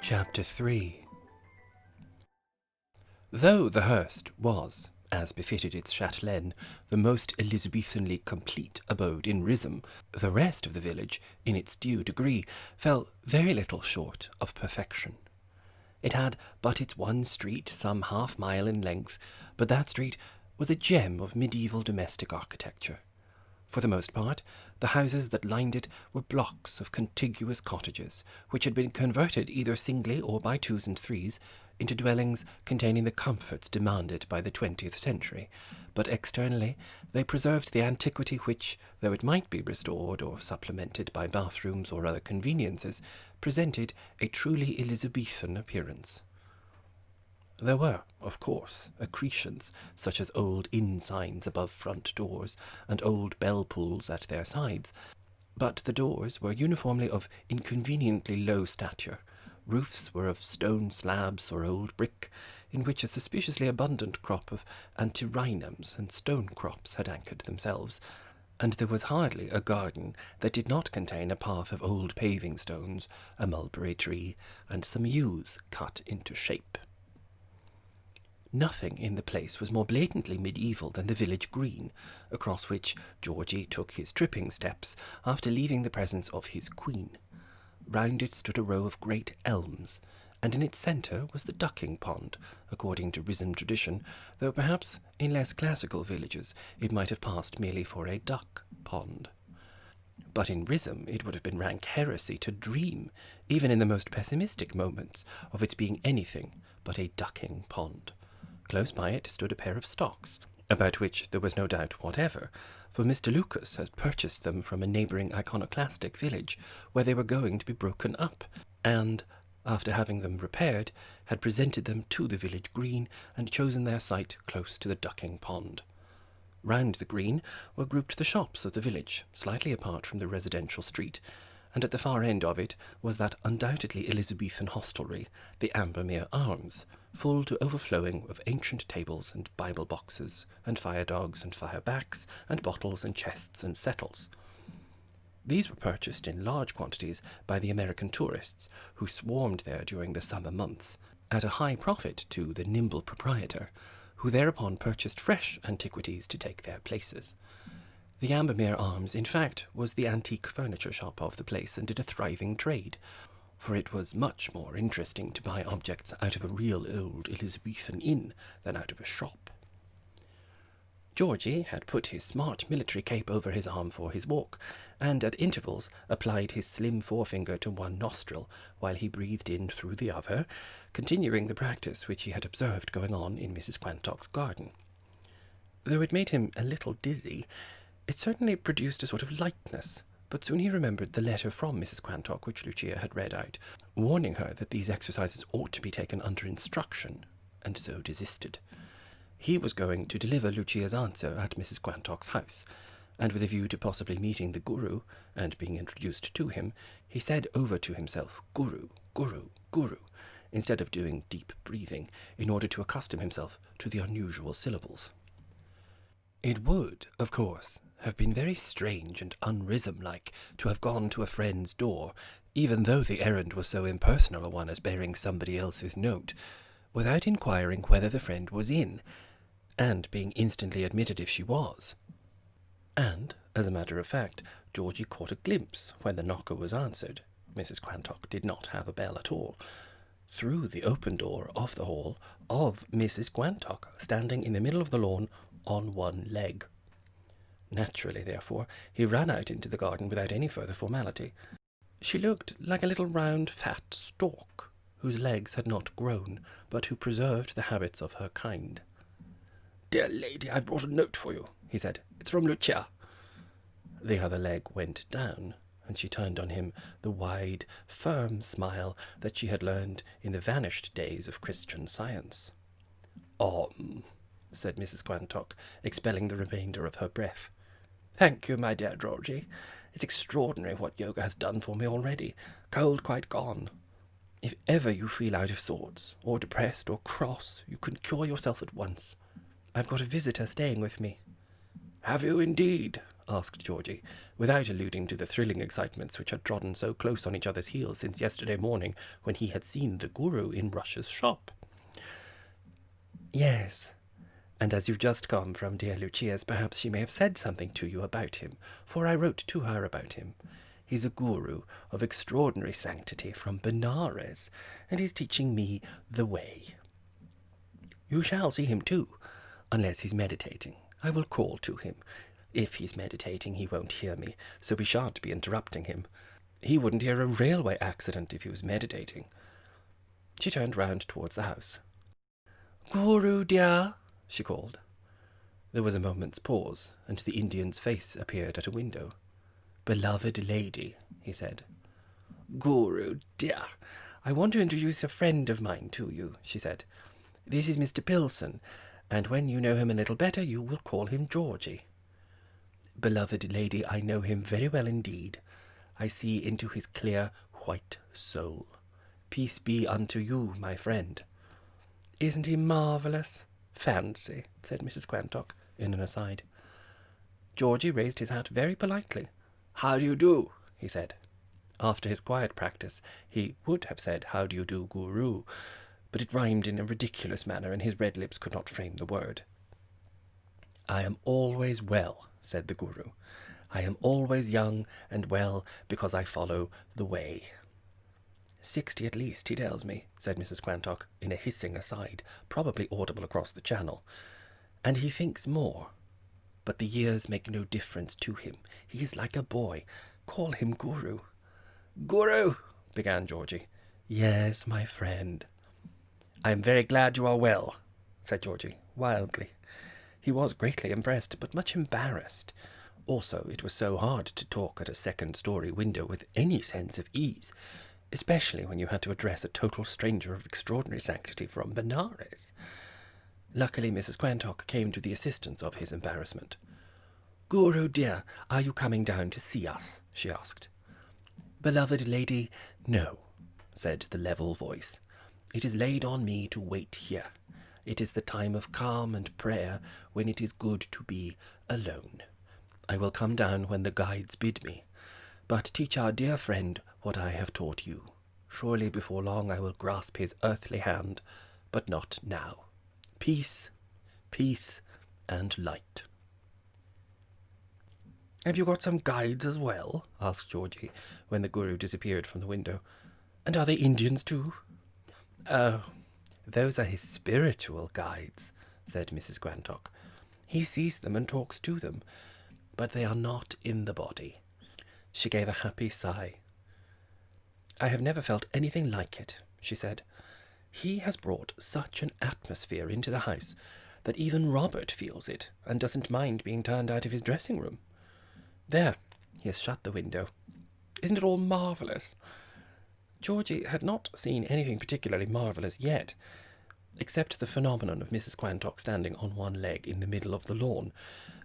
Chapter 3. Though the Hurst was, as befitted its châtelaine, the most Elizabethanly complete abode in Rhythm, the rest of the village, in its due degree, fell very little short of perfection. It had but its one street, some half-mile in length, but that street was a gem of medieval domestic architecture. For the most part, the houses that lined it were blocks of contiguous cottages, which had been converted either singly or by twos and threes into dwellings containing the comforts demanded by the 20th century, but externally they preserved the antiquity which, though it might be restored or supplemented by bathrooms or other conveniences, presented a truly Elizabethan appearance. There were, of course, accretions, such as old inn signs above front doors, and old bell-pulls at their sides, but the doors were uniformly of inconveniently low stature. Roofs were of stone slabs or old brick, in which a suspiciously abundant crop of antirrhinums and stone crops had anchored themselves, and there was hardly a garden that did not contain a path of old paving stones, a mulberry tree, and some yews cut into shape. Nothing in the place was more blatantly medieval than the village green, across which Georgie took his tripping steps after leaving the presence of his queen. Round it stood a row of great elms, and in its centre was the ducking pond, according to Rhythm tradition, though perhaps in less classical villages it might have passed merely for a duck pond. But in Rhythm it would have been rank heresy to dream, even in the most pessimistic moments, of its being anything but a ducking pond. Close by it stood a pair of stocks, about which there was no doubt whatever, for Mr. Lucas had purchased them from a neighbouring iconoclastic village, where they were going to be broken up, and, after having them repaired, had presented them to the village green and chosen their site close to the ducking pond. Round the green were grouped the shops of the village, slightly apart from the residential street, and at the far end of it was that undoubtedly Elizabethan hostelry, the Ambermere Arms, full to overflowing of ancient tables and Bible boxes, and fire-dogs and fire-backs, and bottles and chests and settles. These were purchased in large quantities by the American tourists, who swarmed there during the summer months, at a high profit to the nimble proprietor, who thereupon purchased fresh antiquities to take their places. The Ambermere Arms, in fact, was the antique furniture shop of the place, and did a thriving trade, for it was much more interesting to buy objects out of a real old Elizabethan inn than out of a shop. Georgie had put his smart military cape over his arm for his walk, and at intervals applied his slim forefinger to one nostril, while he breathed in through the other, continuing the practice which he had observed going on in Mrs. Quantock's garden. Though it made him a little dizzy, it certainly produced a sort of lightness, but soon he remembered the letter from Mrs. Quantock which Lucia had read out, warning her that these exercises ought to be taken under instruction, and so desisted. He was going to deliver Lucia's answer at Mrs. Quantock's house, and with a view to possibly meeting the Guru, and being introduced to him, he said over to himself, "Guru, Guru, Guru," instead of doing deep breathing, in order to accustom himself to the unusual syllables. It would, of course, have been very strange and un-Rhythm-like to have gone to a friend's door, even though the errand was so impersonal a one as bearing somebody else's note, without inquiring whether the friend was in, and being instantly admitted if she was. And, as a matter of fact, Georgie caught a glimpse, when the knocker was answered — Mrs. Quantock did not have a bell at all — through the open door of the hall, of Mrs. Quantock standing in the middle of the lawn on one leg. Naturally, therefore, he ran out into the garden without any further formality. She looked like a little round fat stork, whose legs had not grown, but who preserved the habits of her kind. "Dear lady, I've brought a note for you," he said. "It's from Lucia." The other leg went down, and she turned on him the wide, firm smile that she had learned in the vanished days of Christian Science. Said Mrs. Quantock, expelling the remainder of her breath. "Thank you, my dear Georgie. It's extraordinary what yoga has done for me already. Cold quite gone. If ever you feel out of sorts, or depressed, or cross, you can cure yourself at once. I've got a visitor staying with me." "Have you indeed? asked Georgie, without alluding to the thrilling excitements which had trodden so close on each other's heels since yesterday morning when he had seen the guru in Rush's shop. Yes, and as you've just come from dear Lucia's, perhaps she may have said something to you about him, for I wrote to her about him. He's a guru of extraordinary sanctity from Benares, and he's teaching me the way. You shall see him too, unless he's meditating. I will call to him. If he's meditating, he won't hear me, so we shan't be interrupting him. He wouldn't hear a railway accident if he was meditating. She turned round towards the house. Guru, dear, she called. There was a moment's pause, and the Indian's face appeared at a window. Beloved lady, he said. Guru, dear, I want to introduce a friend of mine to you, she said. This is Mr. Benson, and when you know him a little better, you will call him Georgie. Beloved lady, I know him very well indeed. I see into his clear, white soul. Peace be unto you, my friend. Isn't he marvellous? Fancy, said Mrs. Quantock, in an aside. Georgie raised his hat very politely. How do you do? He said. After his quiet practice, he would have said, How do you do, Guru? But it rhymed in a ridiculous manner, and his red lips could not frame the word. I am always well, said the Guru. I am always young and well because I follow the way. 60 at least, he tells me, said Mrs. Quantock, in a hissing aside, probably audible across the channel. And he thinks more. But the years make no difference to him. He is like a boy. Call him Guru. Guru, began Georgie. Yes, my friend. I am very glad you are well, said Georgie, wildly. He was greatly impressed, but much embarrassed. Also, it was so hard to talk at a second-story window with any sense of ease, especially when you had to address a total stranger of extraordinary sanctity from Benares. Luckily, Mrs. Quantock came to the assistance of his embarrassment. Guru, dear, are you coming down to see us? She asked. Beloved lady, no, said the level voice. It is laid on me to wait here. It is the time of calm and prayer when it is good to be alone. I will come down when the guides bid me, but teach our dear friend what I have taught you. Surely before long I will grasp his earthly hand, but not now. Peace, peace, and light. Have you got some guides as well? Asked Georgie, when the Guru disappeared from the window. And are they Indians too? Oh, those are his spiritual guides, said Mrs. Quantock. He sees them and talks to them, but they are not in the body. She gave a happy sigh. I have never felt anything like it, she said. He has brought such an atmosphere into the house that even Robert feels it and doesn't mind being turned out of his dressing room. There, he has shut the window. Isn't it all marvellous? Georgie had not seen anything particularly marvellous yet, except the phenomenon of Mrs. Quantock standing on one leg in the middle of the lawn,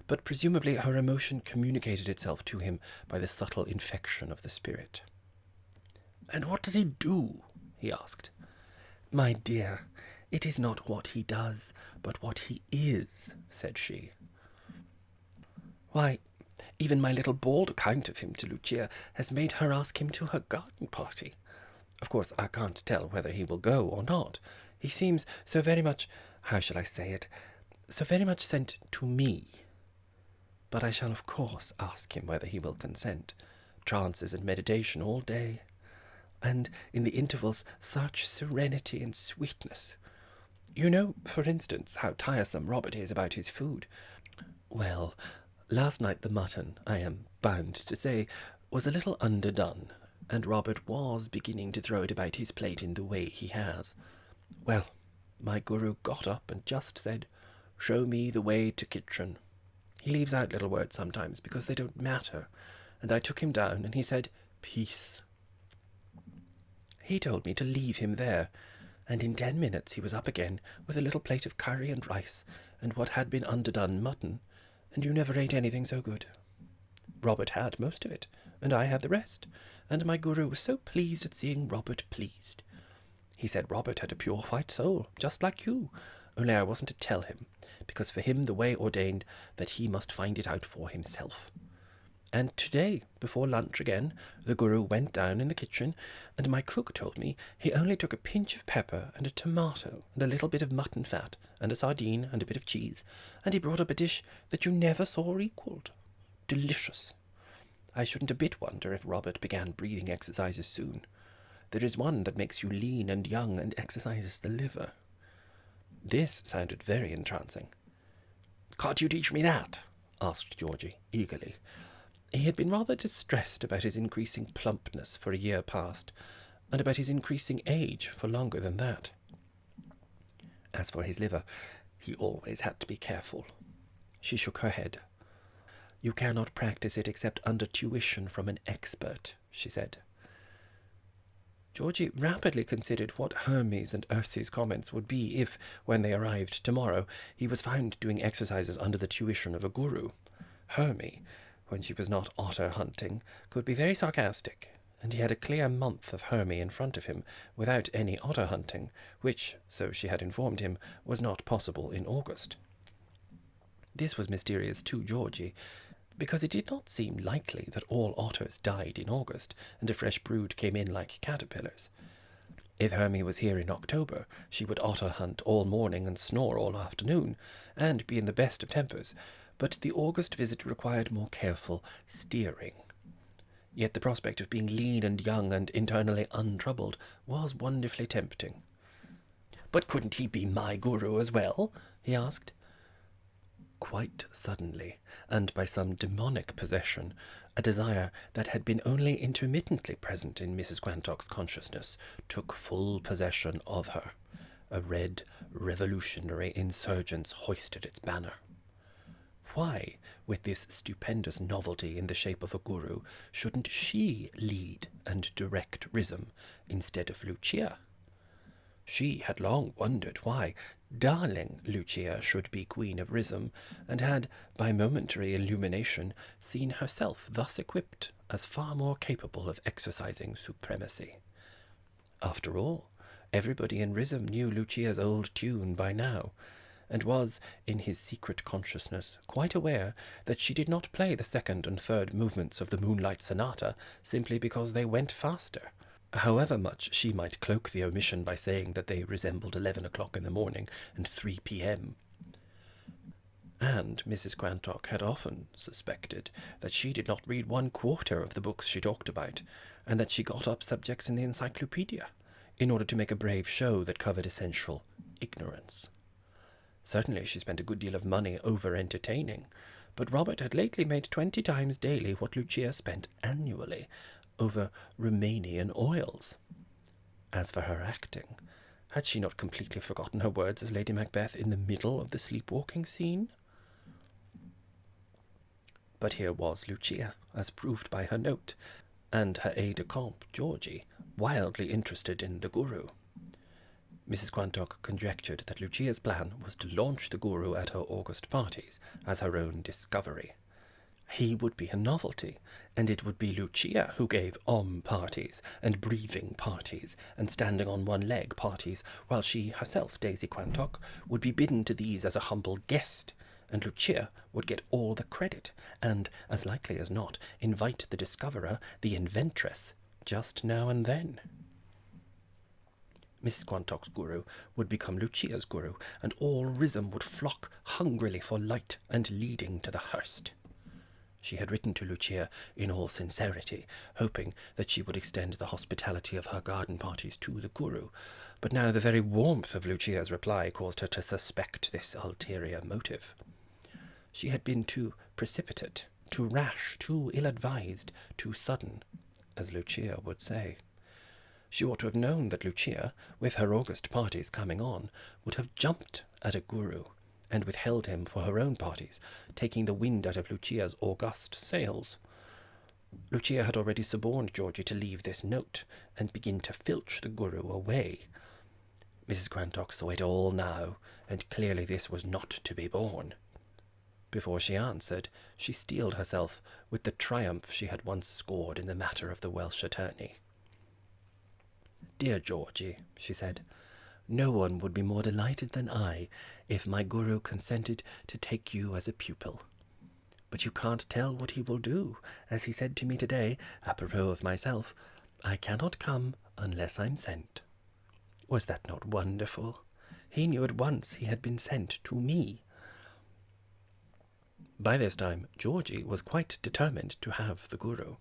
but presumably her emotion communicated itself to him by the subtle infection of the spirit. And what does he do? He asked. My dear, it is not what he does, but what he is, said she. Why, even my little bald account of him to Lucia has made her ask him to her garden party. Of course, I can't tell whether he will go or not. He seems so very much, how shall I say it, so very much sent to me. But I shall of course ask him whether he will consent. Trances and meditation all day. And in the intervals such serenity and sweetness. You know, for instance, how tiresome Robert is about his food. Well, last night the mutton, I am bound to say, was a little underdone, and Robert was beginning to throw it about his plate in the way he has. Well, my Guru got up and just said, Show me the way to kitchen. He leaves out little words sometimes because they don't matter, and I took him down and he said, Peace. He told me to leave him there, and in 10 minutes he was up again with a little plate of curry and rice and what had been underdone mutton, and you never ate anything so good. Robert had most of it, and I had the rest, and my Guru was so pleased at seeing Robert pleased. He said Robert had a pure white soul, just like you, only I wasn't to tell him, because for him the way ordained that he must find it out for himself. And today, before lunch again, the Guru went down in the kitchen, and my cook told me he only took a pinch of pepper and a tomato and a little bit of mutton fat and a sardine and a bit of cheese, and he brought up a dish that you never saw equalled. Delicious. I shouldn't a bit wonder if Robert began breathing exercises soon. There is one that makes you lean and young and exercises the liver. This sounded very entrancing. "Can't you teach me that?" asked Georgie, eagerly. He had been rather distressed about his increasing plumpness for a year past, and about his increasing age for longer than that. As for his liver, he always had to be careful. She shook her head. "You cannot practice it except under tuition from an expert," she said. Georgie rapidly considered what Hermes and Ursi's comments would be if, when they arrived tomorrow, he was found doing exercises under the tuition of a guru. Hermes, when she was not otter hunting, could be very sarcastic, and he had a clear month of Hermes in front of him without any otter hunting, which, so she had informed him, was not possible in August. This was mysterious to Georgie, because it did not seem likely that all otters died in August, and a fresh brood came in like caterpillars. If Hermes was here in October, she would otter hunt all morning and snore all afternoon, and be in the best of tempers, but the August visit required more careful steering. Yet the prospect of being lean and young and internally untroubled was wonderfully tempting. "But couldn't he be my guru as well?" he asked. Quite suddenly, and by some demonic possession, a desire that had been only intermittently present in Mrs. Quantock's consciousness took full possession of her. A red revolutionary insurgence hoisted its banner. Why, with this stupendous novelty in the shape of a guru, shouldn't she lead and direct Rhythm instead of Lucia? She had long wondered why darling Lucia should be Queen of Rhythm, and had, by momentary illumination, seen herself thus equipped as far more capable of exercising supremacy. After all, everybody in Rhythm knew Lucia's old tune by now, and was, in his secret consciousness, quite aware that she did not play the second and third movements of the Moonlight Sonata simply because they went faster, however much she might cloak the omission by saying that they resembled 11 o'clock in the morning and 3 p.m. And Mrs. Quantock had often suspected that she did not read 1/4 of the books she talked about, and that she got up subjects in the encyclopedia, in order to make a brave show that covered essential ignorance. Certainly she spent a good deal of money over-entertaining, but Robert had lately made 20 times daily what Lucia spent annually over Romanian oils. As for her acting, had she not completely forgotten her words as Lady Macbeth in the middle of the sleepwalking scene? But here was Lucia, as proved by her note, and her aide-de-camp, Georgie, wildly interested in the guru. Mrs. Quantock conjectured that Lucia's plan was to launch the guru at her August parties as her own discovery. He would be a novelty, and it would be Lucia who gave parties, and breathing parties, and standing on one leg parties, while she herself, Daisy Quantock, would be bidden to these as a humble guest, and Lucia would get all the credit, and, as likely as not, invite the discoverer, the inventress, just now and then. Mrs. Quantock's guru would become Lucia's guru, and all Rhythm would flock hungrily for light and leading to the Hurst. She had written to Lucia in all sincerity, hoping that she would extend the hospitality of her garden parties to the guru, but now the very warmth of Lucia's reply caused her to suspect this ulterior motive. She had been too precipitate, too rash, too ill-advised, too sudden, as Lucia would say. She ought to have known that Lucia, with her August parties coming on, would have jumped at a guru, and withheld him for her own parties, taking the wind out of Lucia's august sails. Lucia had already suborned Georgie to leave this note, and begin to filch the guru away. Mrs. Quantock saw it all now, and clearly this was not to be borne. Before she answered, she steeled herself with the triumph she had once scored in the matter of the Welsh attorney. "Dear Georgie," she said, "no one would be more delighted than I if my guru consented to take you as a pupil. But you can't tell what he will do. As he said to me today, apropos of myself, I cannot come unless I'm sent. Was that not wonderful? He knew at once he had been sent to me. By this time, Georgie was quite determined to have the guru.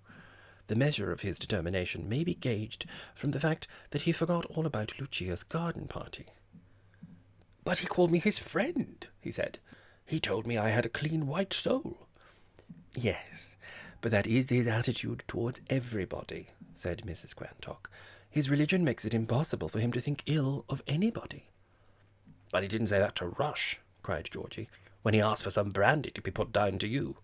The measure of his determination may be gauged from the fact that he forgot all about Lucia's garden party. "But he called me his friend," he said. "He told me I had a clean white soul." "Yes, but that is his attitude towards everybody," said Mrs. Quantock. "His religion makes it impossible for him to think ill of anybody." "But he didn't say that to Rush," cried Georgie, "when he asked for some brandy to be put down to you."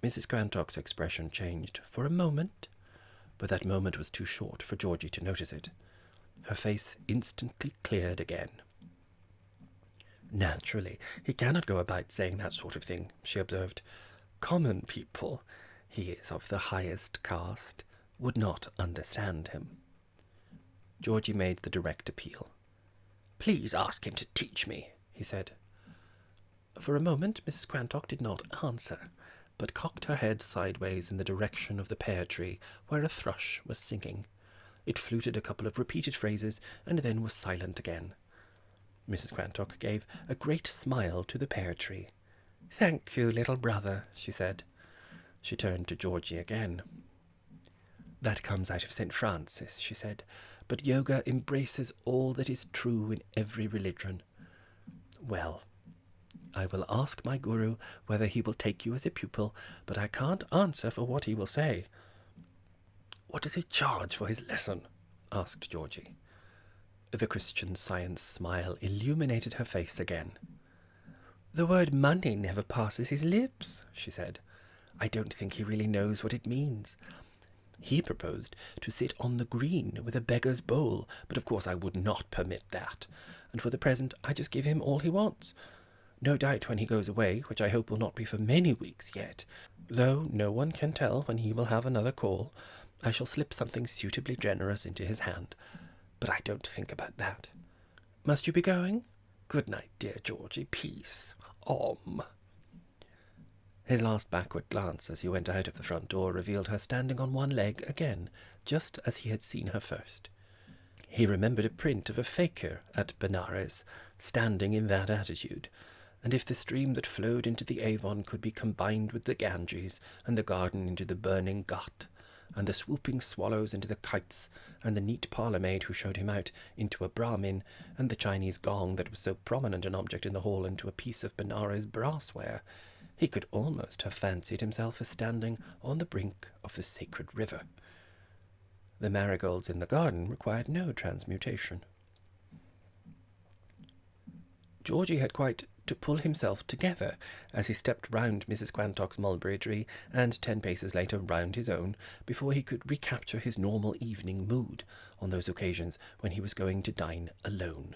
Mrs. Quantock's expression changed for a moment, but that moment was too short for Georgie to notice it. Her face instantly cleared again. "Naturally, he cannot go about saying that sort of thing," she observed. "Common people, he is of the highest caste, would not understand him." Georgie made the direct appeal. "Please ask him to teach me," he said. For a moment Mrs. Quantock did not answer, but cocked her head sideways in the direction of the pear tree where a thrush was singing. It fluted a couple of repeated phrases and then was silent again. Mrs. Quantock gave a great smile to the pear tree. "Thank you, little brother," she said. She turned to Georgie again. "That comes out of St. Francis," she said, "but yoga embraces all that is true in every religion. Well, I will ask my guru whether he will take you as a pupil, but I can't answer for what he will say." "What does he charge for his lesson?" asked Georgie. The Christian Science smile illuminated her face again. "The word money never passes his lips," she said. "I don't think he really knows what it means. He proposed to sit on the green with a beggar's bowl, but of course I would not permit that, and for the present I just give him all he wants. No doubt when he goes away, which I hope will not be for many weeks yet, though no one can tell when he will have another call, I shall slip something suitably generous into his hand. But I don't think about that. Must you be going? Good night, dear Georgie. Peace. His last backward glance as he went out of the front door revealed her standing on one leg again, just as he had seen her first. He remembered a print of a fakir at Benares, standing in that attitude, and if the stream that flowed into the Avon could be combined with the Ganges, and the garden into the burning Ghat, and the swooping swallows into the kites, and the neat parlour-maid who showed him out into a Brahmin, and the Chinese gong that was so prominent an object in the hall into a piece of Benares brassware, he could almost have fancied himself as standing on the brink of the sacred river. The marigolds in the garden required no transmutation. Georgie had quite to pull himself together as he stepped round Mrs. Quantock's mulberry tree and 10 paces later round his own before he could recapture his normal evening mood on those occasions when he was going to dine alone.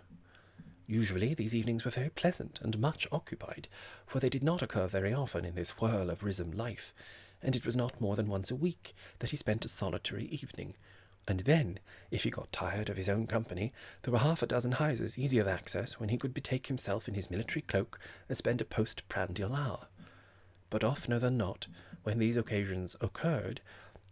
Usually these evenings were very pleasant and much occupied, for they did not occur very often in this whirl of Rhythm life, and it was not more than once a week that he spent a solitary evening. And then, if he got tired of his own company, there were 6 houses easy of access when he could betake himself in his military cloak and spend a post-prandial hour. But oftener than not, when these occasions occurred,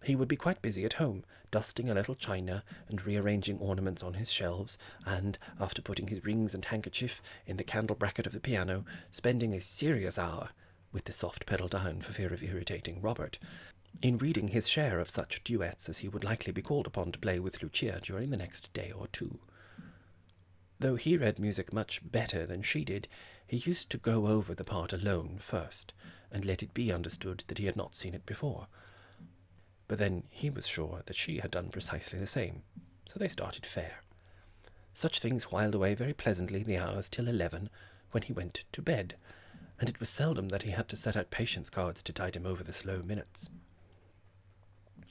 he would be quite busy at home, dusting a little china and rearranging ornaments on his shelves, and, after putting his rings and handkerchief in the candle bracket of the piano, spending a serious hour, with the soft pedal down for fear of irritating Robert, in reading his share of such duets as he would likely be called upon to play with Lucia during the next day or two. Though he read music much better than she did, he used to go over the part alone first, and let it be understood that he had not seen it before. But then he was sure that she had done precisely the same, so they started fair. Such things whiled away very pleasantly the hours till 11, when he went to bed, and it was seldom that he had to set out patience cards to tide him over the slow minutes.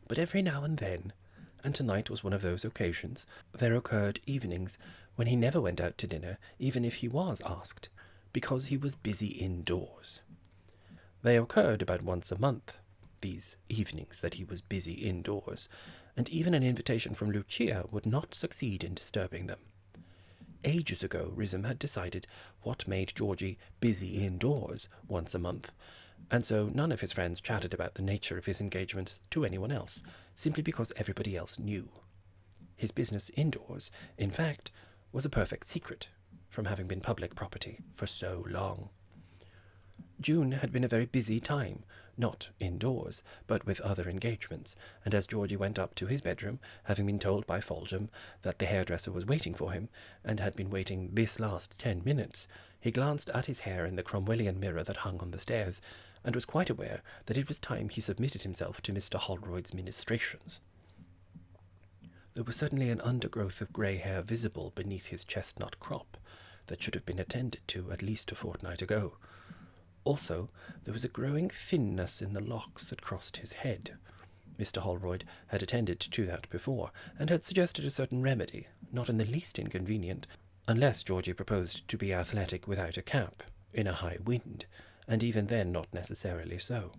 But every now and then, and tonight was one of those occasions, there occurred evenings when he never went out to dinner, even if he was asked, because he was busy indoors. They occurred about once a month, these evenings that he was busy indoors, and even an invitation from Lucia would not succeed in disturbing them. Ages ago, Rhythm had decided what made Georgie busy indoors once a month, and so none of his friends chatted about the nature of his engagements to anyone else, simply because everybody else knew. His business indoors, in fact, was a perfect secret, from having been public property for so long. June had been a very busy time, not indoors, but with other engagements, and as Georgie went up to his bedroom, having been told by Foljambe that the hairdresser was waiting for him, and had been waiting this last 10 minutes, he glanced at his hair in the Cromwellian mirror that hung on the stairs, and was quite aware that it was time he submitted himself to Mr. Holroyd's ministrations. There was certainly an undergrowth of grey hair visible beneath his chestnut crop that should have been attended to at least a fortnight ago. Also, there was a growing thinness in the locks that crossed his head. Mr. Holroyd had attended to that before, and had suggested a certain remedy, not in the least inconvenient, unless Georgie proposed to be athletic without a cap, in a high wind, and even then not necessarily so.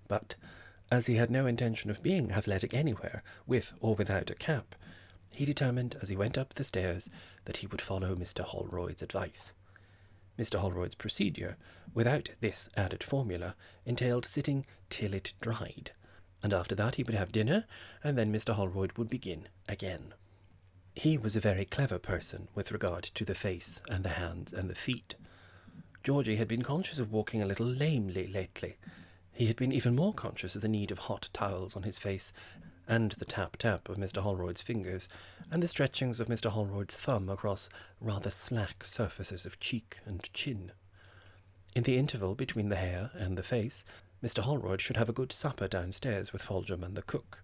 But, as he had no intention of being athletic anywhere, with or without a cap, he determined as he went up the stairs that he would follow Mr. Holroyd's advice. Mr. Holroyd's procedure, without this added formula, entailed sitting till it dried, and after that he would have dinner, and then Mr. Holroyd would begin again. He was a very clever person with regard to the face and the hands and the feet. Georgie had been conscious of walking a little lamely lately. He had been even more conscious of the need of hot towels on his face, and the tap-tap of Mr. Holroyd's fingers, and the stretchings of Mr. Holroyd's thumb across rather slack surfaces of cheek and chin. In the interval between the hair and the face, Mr. Holroyd should have a good supper downstairs with Foljambe and the cook,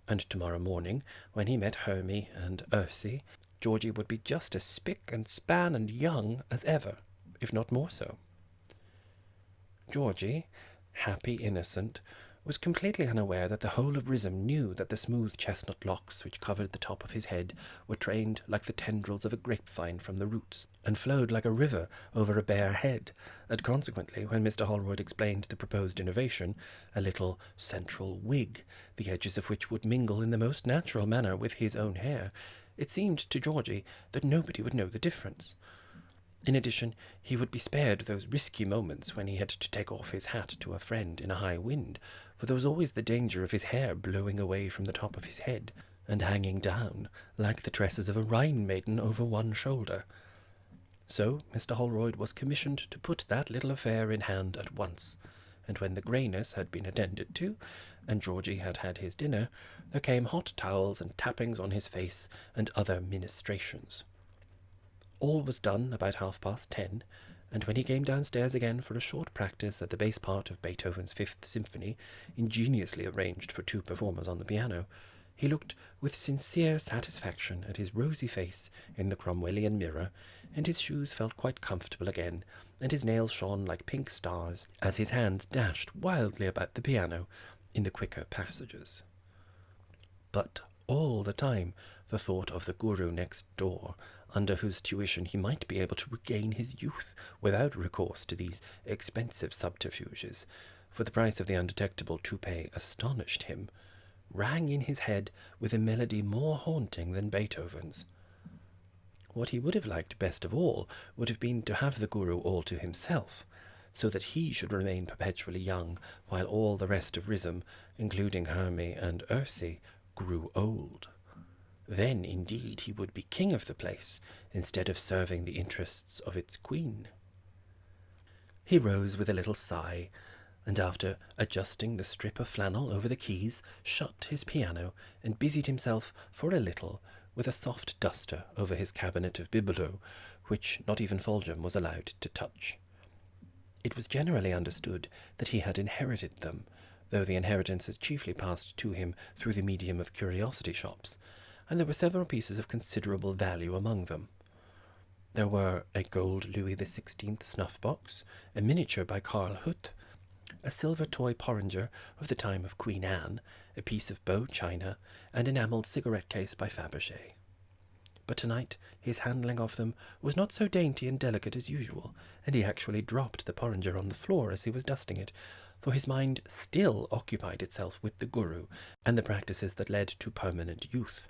and tomorrow morning, when he met Hermy and Ursie, Georgie would be just as spick and span and young as ever, if not more so. Georgie, happy innocent, was completely unaware that the whole of Rissam knew that the smooth chestnut locks which covered the top of his head were trained like the tendrils of a grapevine from the roots, and flowed like a river over a bare head, and consequently, when Mr. Holroyd explained the proposed innovation, a little central wig, the edges of which would mingle in the most natural manner with his own hair, it seemed to Georgie that nobody would know the difference. In addition, he would be spared those risky moments when he had to take off his hat to a friend in a high wind, for there was always the danger of his hair blowing away from the top of his head, and hanging down, like the tresses of a Rhine maiden over one shoulder. So Mr. Holroyd was commissioned to put that little affair in hand at once, and when the greyness had been attended to, and Georgie had had his dinner, there came hot towels and tappings on his face, and other ministrations. All was done about 10:30, and when he came downstairs again for a short practice at the bass part of Beethoven's Fifth Symphony, ingeniously arranged for 2 performers on the piano, he looked with sincere satisfaction at his rosy face in the Cromwellian mirror, and his shoes felt quite comfortable again, and his nails shone like pink stars as his hands dashed wildly about the piano in the quicker passages. But all the time the thought of the guru next door, under whose tuition he might be able to regain his youth without recourse to these expensive subterfuges, for the price of the undetectable toupee astonished him, rang in his head with a melody more haunting than Beethoven's. What he would have liked best of all would have been to have the guru all to himself, so that he should remain perpetually young, while all the rest of Rissam, including Hermy and Ursie, grew old. Then, indeed, he would be king of the place, instead of serving the interests of its queen. He rose with a little sigh, and after adjusting the strip of flannel over the keys, shut his piano, and busied himself for a little with a soft duster over his cabinet of bibelots, which not even Foljambe was allowed to touch. It was generally understood that he had inherited them, though the inheritances chiefly passed to him through the medium of curiosity shops, and there were several pieces of considerable value among them. There were a gold Louis XVI snuff-box, a miniature by Carl Hutt, a silver toy porringer of the time of Queen Anne, a piece of Beau china, and enamelled cigarette case by Fabergé. But tonight his handling of them was not so dainty and delicate as usual, and he actually dropped the porringer on the floor as he was dusting it, for his mind still occupied itself with the guru and the practices that led to permanent youth.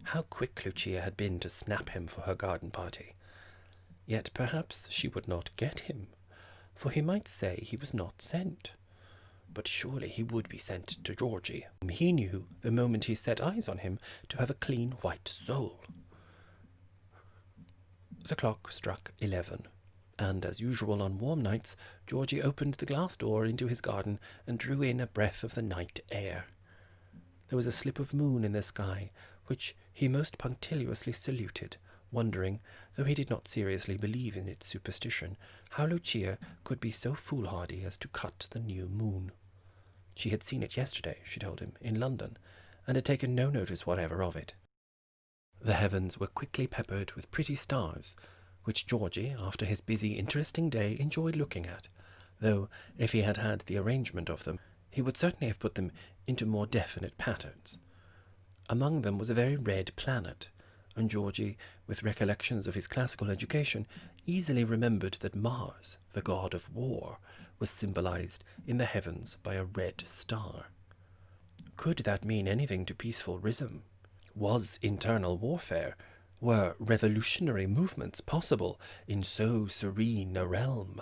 How quick Lucia had been to snap him for her garden party. Yet perhaps she would not get him, for he might say he was not sent. But surely he would be sent to Georgie, whom he knew, the moment he set eyes on him, to have a clean white soul. The clock struck 11, and as usual on warm nights, Georgie opened the glass door into his garden and drew in a breath of the night air. There was a slip of moon in the sky, which he most punctiliously saluted, wondering, though he did not seriously believe in its superstition, how Lucia could be so foolhardy as to cut the new moon. She had seen it yesterday, she told him, in London, and had taken no notice whatever of it. The heavens were quickly peppered with pretty stars, which Georgie, after his busy, interesting day, enjoyed looking at, though, if he had had the arrangement of them, he would certainly have put them into more definite patterns. Among them was a very red planet, and Georgie, with recollections of his classical education, easily remembered that Mars, the god of war, was symbolized in the heavens by a red star. Could that mean anything to peaceful Rism? Was internal warfare? Were revolutionary movements possible in so serene a realm?